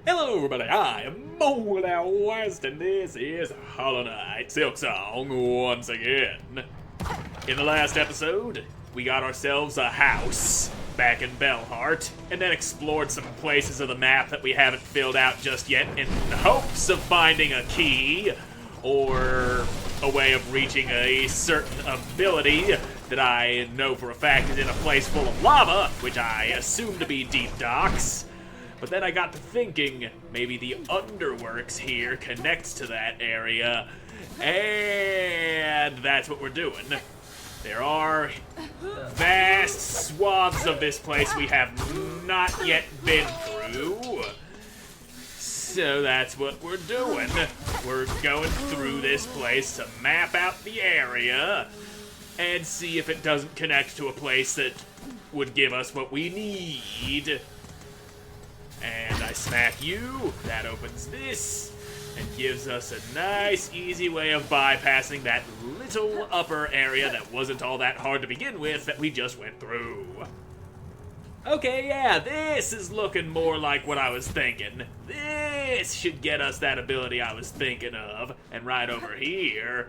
Hello everybody, I am Moldy West and this is Hollow Knight Silksong once again. In the last episode, we got ourselves a house back in Bellheart and then explored some places of the map that we haven't filled out just yet in hopes of finding a key or a way of reaching a certain ability that I know for a fact is in a place full of lava, which I assume to be deep docks. But then I got to thinking, maybe the underworks here connects to that area, and that's what we're doing. There are vast swaths of this place we have not yet been through, so that's what we're doing. We're going through this place to map out the area and see if it doesn't connect to a place that would give us what we need. And I smack you, that opens this, and gives us a nice, easy way of bypassing that little upper area that wasn't all that hard to begin with that we just went through. Okay, yeah, this is looking more like what I was thinking. This should get us that ability I was thinking of, and right over here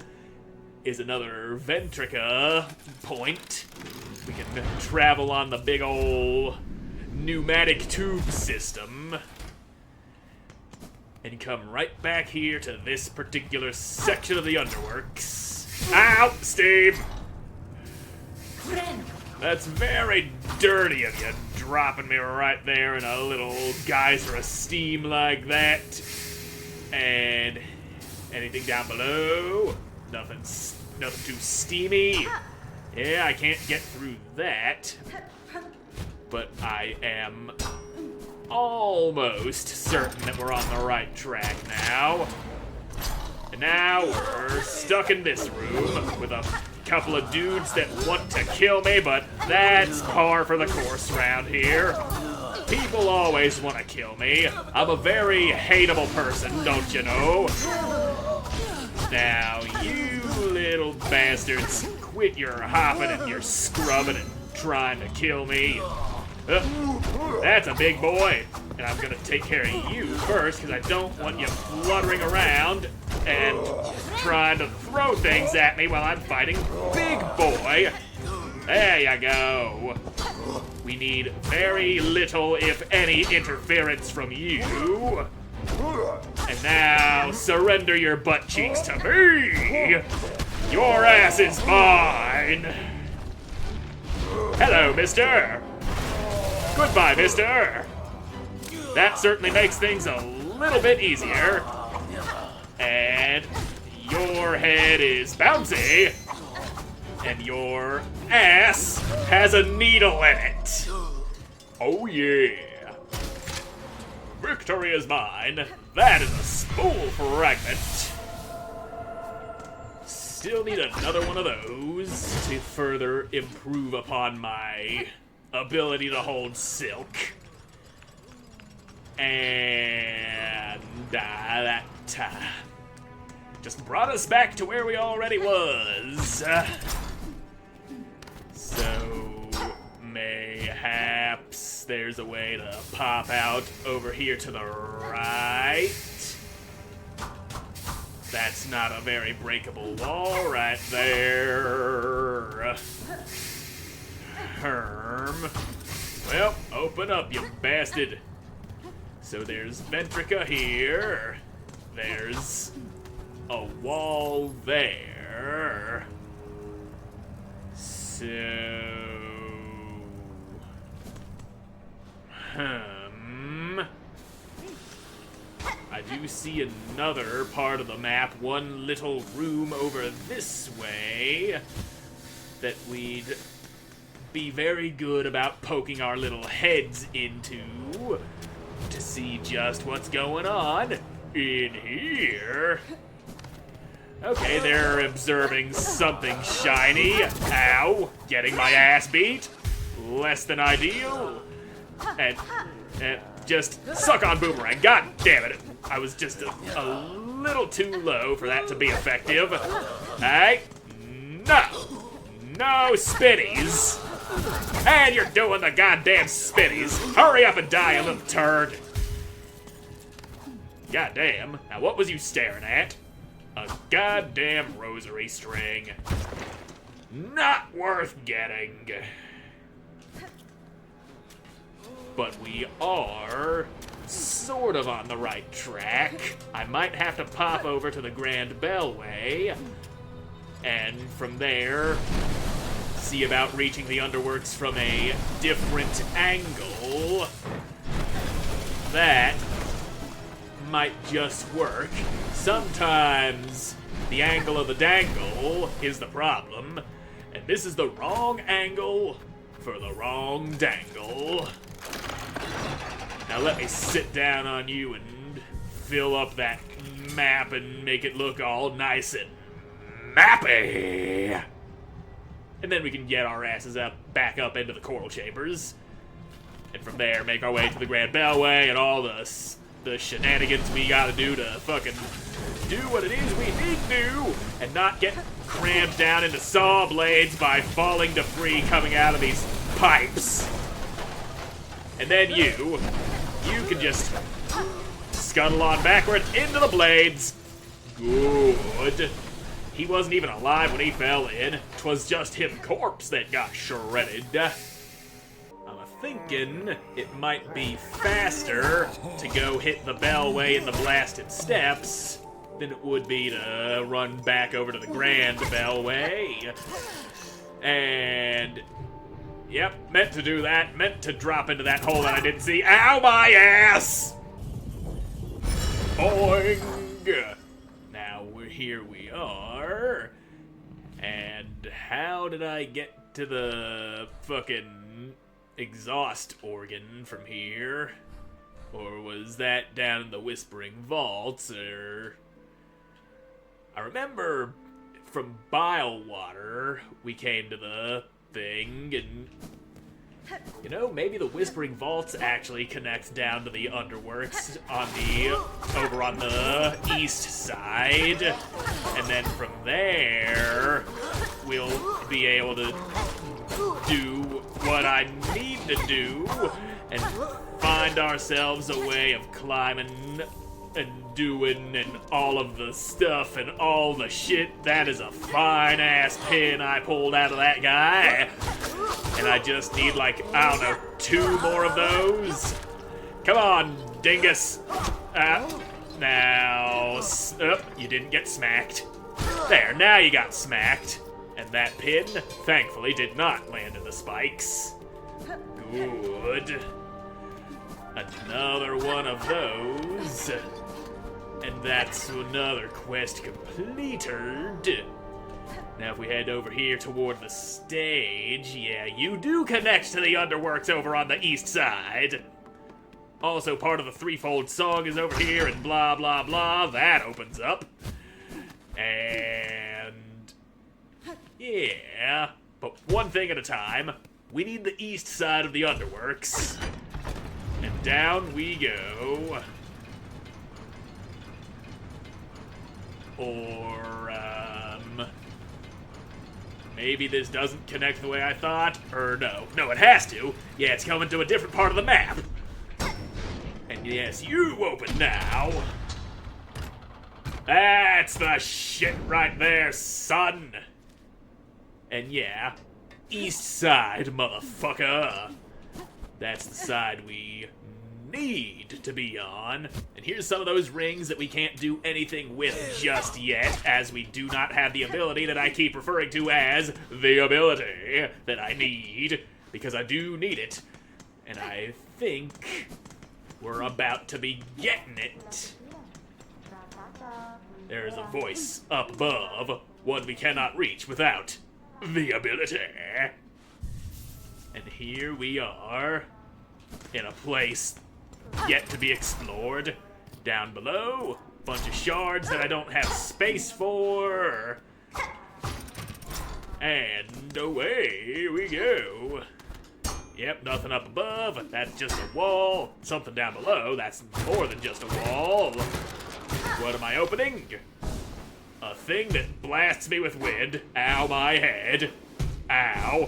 is another Ventrica point. We can travel on the big ol' pneumatic tube system and come right back here to this particular section of the underworks. Ow, Steve! That's very dirty of you, dropping me right there in a little geyser of steam like that. And anything down below? Nothing too steamy. Yeah, I can't get through that. But I am almost certain that we're on the right track now. And now we're stuck in this room with a couple of dudes that want to kill me, but that's par for the course around here. People always want to kill me. I'm a very hateable person, don't you know? Now, you little bastards, quit your hopping and your scrubbing and trying to kill me. That's a big boy, and I'm gonna take care of you first because I don't want you fluttering around and trying to throw things at me while I'm fighting Big Boy. There you go. We need very little, if any, interference from you. And now, surrender your butt cheeks to me. Your ass is mine. Hello, mister. Goodbye, mister. That certainly makes things a little bit easier. And your head is bouncy. And your ass has a needle in it. Oh yeah. Victory is mine. That is a spool fragment. Still need another one of those to further improve upon my ability to hold silk. And that just brought us back to where we already was. So mayhaps there's a way to pop out over here to the right. That's not a very breakable wall right there. Well, open up, you bastard. So there's Ventrica here. There's a wall there. So... I do see another part of the map, one little room over this way, that we'd be very good about poking our little heads into to see just what's going on in here. Okay, they're observing something shiny. Ow, getting my ass beat. Less than ideal. And just suck on Boomerang. God damn it. I was just a little too low for that to be effective. Hey, no spitties. And you're doing the goddamn spitties. Hurry up and die, you little turd. Goddamn. Now what was you staring at? A goddamn rosary string. Not worth getting. But we are sort of on the right track. I might have to pop over to the Grand Bellway, and from there, see about reaching the underworks from a different angle. That might just work. Sometimes the angle of the dangle is the problem, and this is the wrong angle for the wrong dangle. Now let me sit down on you and fill up that map and make it look all nice and mappy. And then we can get our asses back up into the coral chambers. And from there, make our way to the Grand Bellway and all the shenanigans we gotta do to fucking do what it is we need to do and not get crammed down into saw blades by falling debris coming out of these pipes. And then you can just scuttle on backwards into the blades. Good. He wasn't even alive when he fell in. 'Twas just him corpse that got shredded. I'm thinking it might be faster to go hit the Bellway in the blasted steps than it would be to run back over to the Grand Bellway. And yep, meant to do that. Meant to drop into that hole that I didn't see. Ow, my ass! Boing! Now here we are. And how did I get to the fucking exhaust organ from here? Or was that down in the Whispering Vaults? Or I remember from Bile Water we came to the thing, and you know, maybe the Whispering Vaults actually connect down to the underworks over on the east side, and then from there we'll be able to do what I need to do and find ourselves a way of climbing and doing and all of the stuff and all the shit. That is a fine ass pin I pulled out of that guy. And I just need, like, I don't know, 2 more of those. Come on, dingus. Now, you didn't get smacked. There, now you got smacked. And that pin, thankfully, did not land in the spikes. Good. Another one of those. And that's another quest completed. Now if we head over here toward the stage, yeah, you do connect to the underworks over on the east side. Also part of the threefold song is over here and blah blah blah, that opens up. And yeah, but one thing at a time. We need the east side of the underworks. And down we go. Or, maybe this doesn't connect the way I thought, or no. No, it has to. Yeah, it's coming to a different part of the map. And yes, you open now. That's the shit right there, son. And yeah, east side, motherfucker. That's the side we need to be on. And here's some of those rings that we can't do anything with just yet, as we do not have the ability that I keep referring to as the ability that I need, because I do need it. And I think we're about to be getting it. There's a voice up above, one we cannot reach without the ability. And here we are, in a place yet to be explored. Down below, bunch of shards that I don't have space for. And away we go. Yep, nothing up above. That's just a wall. Something down below. That's more than just a wall. What am I opening? A thing that blasts me with wind. Ow, my head. Ow.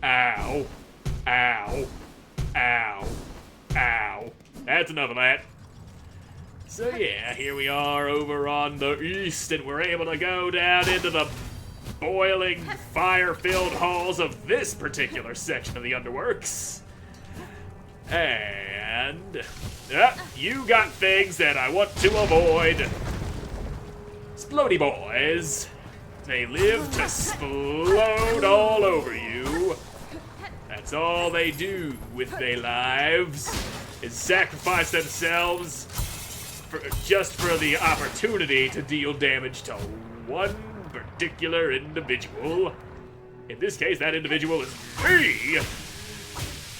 Ow. Ow. Ow. Ow. That's enough of that. So yeah, here we are over on the east, and we're able to go down into the boiling, fire-filled halls of this particular section of the underworks. And you got things that I want to avoid. Splody boys. They live to explode all over you. That's all they do with their lives, is sacrifice themselves just for the opportunity to deal damage to one particular individual. In this case, that individual is me.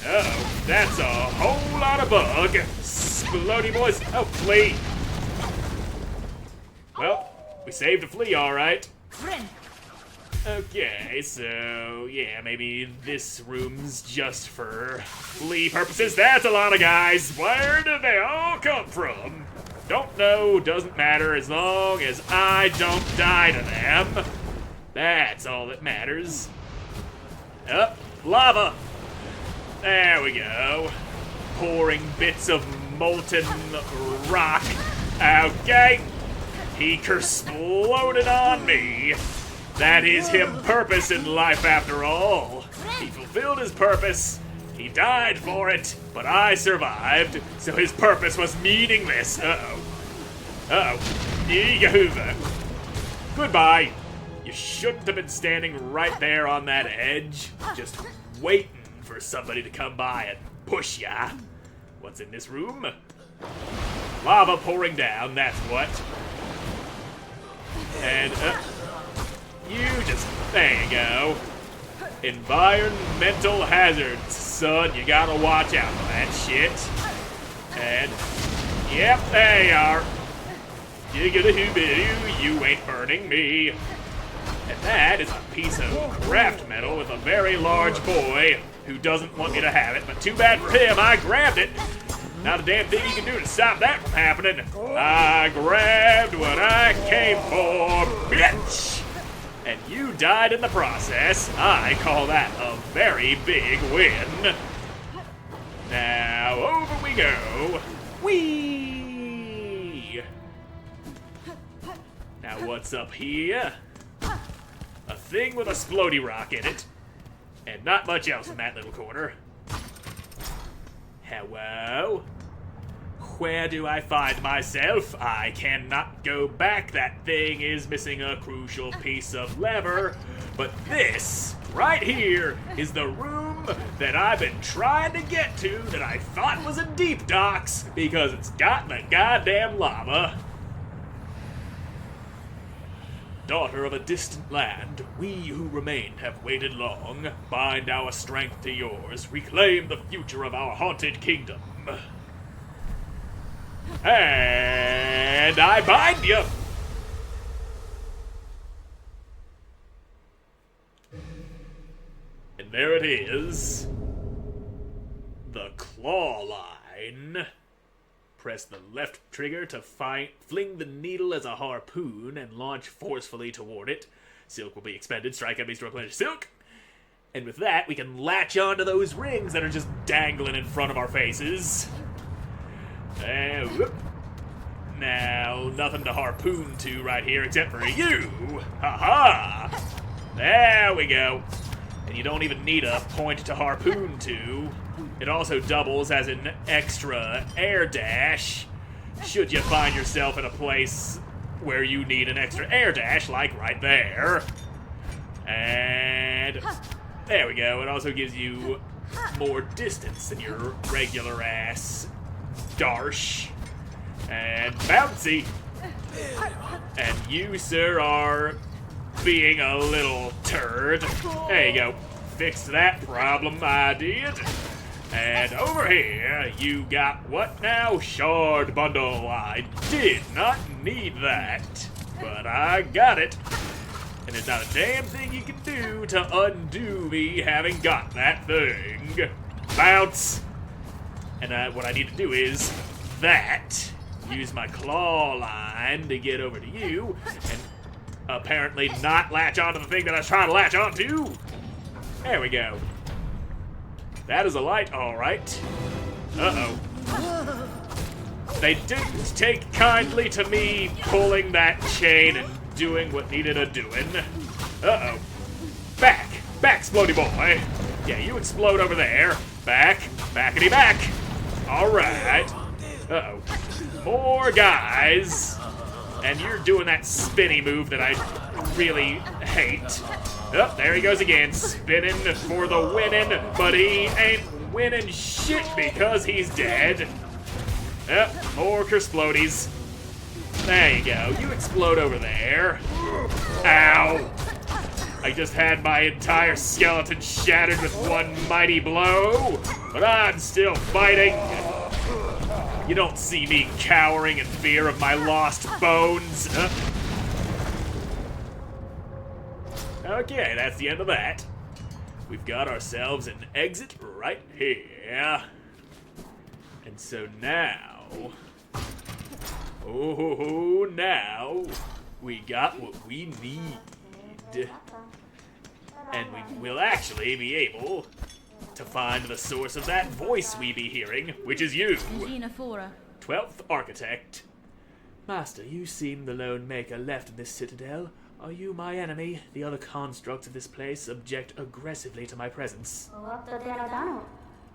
Oh, that's a whole lot of bug. Splody boys. Oh, flea. Well, we saved a flea, all right. Okay, so yeah, maybe this room's just for flea purposes. That's a lot of guys. Where did they all come from? Don't know, doesn't matter, as long as I don't die to them. That's all that matters. Up, lava. There we go. Pouring bits of molten rock. Okay. He exploded on me. That is him purpose in life after all. He fulfilled his purpose. He died for it, but I survived, so his purpose was meaningless. Uh-oh. Yahoo! Goodbye. You shouldn't have been standing right there on that edge, just waiting for somebody to come by and push ya. What's in this room? Lava pouring down, that's what. And, there you go. Environmental hazards, son. You gotta watch out for that shit. And, yep, there you are. Giggity-hoo-bidoo, you ain't burning me. And that is a piece of craft metal with a very large boy who doesn't want me to have it, but too bad for him, I grabbed it. Not a damn thing you can do to stop that from happening. I grabbed what I came for, bitch! And you died in the process. I call that a very big win. Now, over we go. Whee! Now, what's up here? A thing with a splody rock in it. And not much else in that little corner. Hello? Where do I find myself? I cannot go back. That thing is missing a crucial piece of lever. But this, right here, is the room that I've been trying to get to that I thought was in deep docks because it's got the goddamn lava. Daughter of a distant land, we who remain have waited long. Bind our strength to yours. Reclaim the future of our haunted kingdom. And I bind you! And there it is. The claw line. Press the left trigger to fling the needle as a harpoon and launch forcefully toward it. Silk will be expended. Strike enemies to replenish silk. And with that, we can latch onto those rings that are just dangling in front of our faces. And whoop. Now, nothing to harpoon to right here except for you. Ha-ha! There we go. And you don't even need a point to harpoon to. It also doubles as an extra air dash, should you find yourself in a place where you need an extra air dash, like right there. And there we go. It also gives you more distance than your regular ass darsh. And bouncy. And you, sir, are being a little turd. There you go. Fixed that problem, I did. And over here, you got what now? Shard bundle. I did not need that, but I got it. And there's not a damn thing you can do to undo me having got that thing. Bounce. And what I need to do is that. Use my claw line to get over to you, and apparently not latch onto the thing that I was trying to latch onto. There we go. That is a light, all right. Uh-oh. They didn't take kindly to me pulling that chain and doing what needed a doing. Uh-oh. Back! Back, Splody boy! Yeah, you explode over there. Back. Backity back! Alright. Uh-oh. More guys. And you're doing that spinny move that I really hate. Oh, there he goes again, spinning for the winning, but he ain't winning shit because he's dead. Yep, more Kersplodies. There you go, you explode over there. Ow! I just had my entire skeleton shattered with one mighty blow, but I'm still fighting. You don't see me cowering in fear of my lost bones. Okay, that's the end of that. We've got ourselves an exit right here. And so now... Oh, now we got what we need. And we will actually be able to find the source of that voice we be hearing, which is you. 12th Architect. Master, you seem the lone maker left in this citadel. Are you my enemy? The other constructs of this place object aggressively to my presence.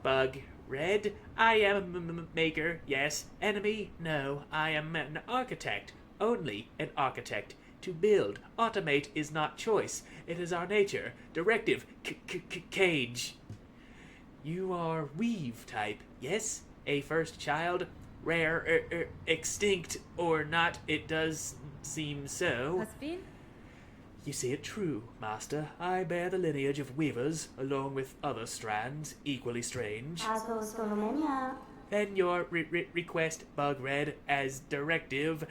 Bug, Red, I am a maker, yes. Enemy, no. I am an architect. Only an architect. To build, automate is not choice. It is our nature. Directive, cage. You are weave type, yes? A first child? Rare, extinct, or not, it does seem so. You see it true, Master. I bear the lineage of weavers, along with other strands, equally strange. Then your request, Bug Red, as directive,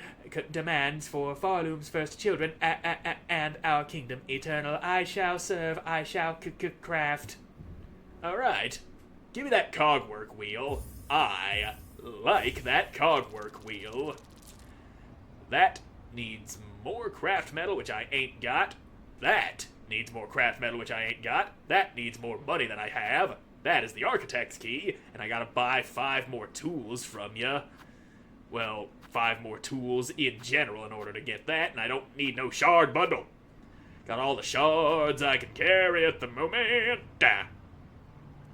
demands for Farloom's first children, and our kingdom eternal. I shall serve, I shall craft. Alright. Give me that cogwork wheel. I like that cogwork wheel. That needs more craft metal, which I ain't got. That needs more craft metal, which I ain't got. That needs more money than I have. That is the architect's key, and I gotta buy 5 more tools from ya. Well, 5 more tools in general in order to get that, and I don't need no shard bundle. Got all the shards I can carry at the moment.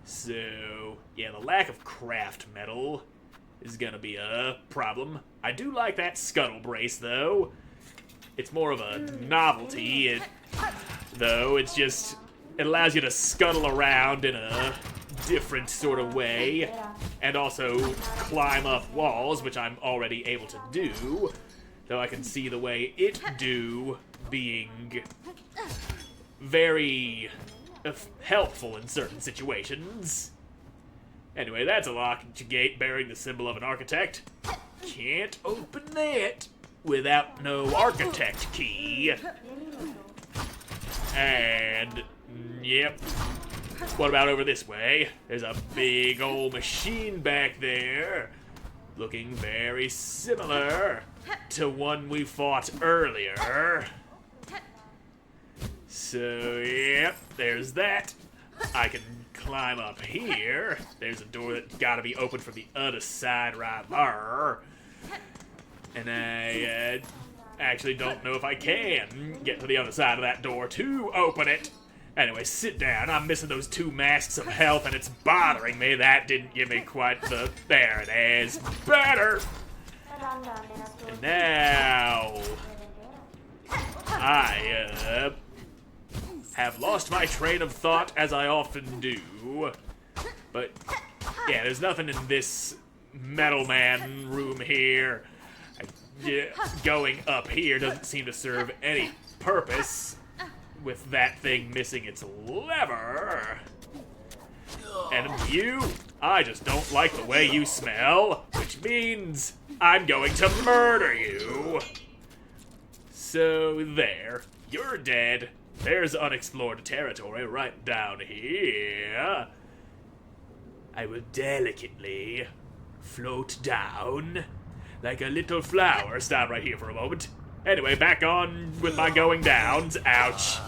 So, yeah, the lack of craft metal is gonna be a problem. I do like that scuttle brace, though. It's more of a novelty, though. It's just, it allows you to scuttle around in a different sort of way, and also climb up walls, which I'm already able to do, though I can see the way it do being very helpful in certain situations. Anyway, that's a locked gate bearing the symbol of an architect. Can't open that without no architect key. And, yep. What about over this way? There's a big old machine back there, looking very similar to one we fought earlier. So, yep, there's that. I can climb up here. There's a door that's gotta be open from the other side right there. And I actually don't know if I can get to the other side of that door to open it. Anyway, sit down. I'm missing those 2 masks of health and it's bothering me. That didn't give me quite the... There it is. Better! And now... I, have lost my train of thought, as I often do. But, yeah, there's nothing in this Metal Man room here. Going up here doesn't seem to serve any purpose with that thing missing its lever. And you, I just don't like the way you smell, which means I'm going to murder you. So there, you're dead. There's unexplored territory right down here. I will delicately float down like a little flower. Stop right here for a moment. Anyway, back on with my going downs. Ouch.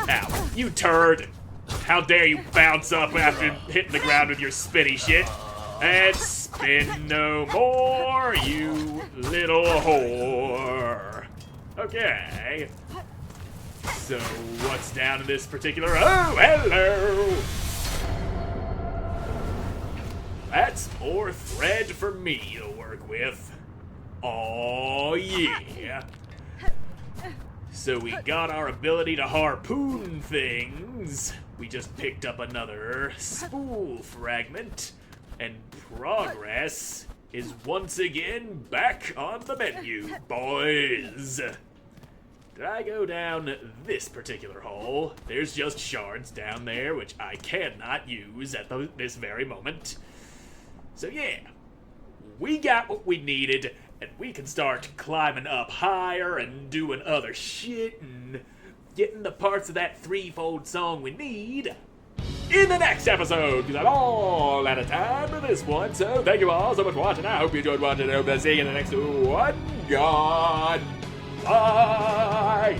Ow. You turd. How dare you bounce up after hitting the ground with your spinny shit. And spin no more, you little whore. Okay. So, what's down in this particular... Oh, hello! That's more thread for me to work with. Oh yeah. So we got our ability to harpoon things. We just picked up another spool fragment. And progress is once again back on the menu, boys. Did I go down this particular hole? There's just shards down there, which I cannot use at this very moment. So yeah, we got what we needed, and we can start climbing up higher and doing other shit and getting the parts of that threefold song we need in the next episode, because I'm all out of time for this one. So thank you all so much for watching. I hope you enjoyed watching. I hope to see you in the next one. God. Bye.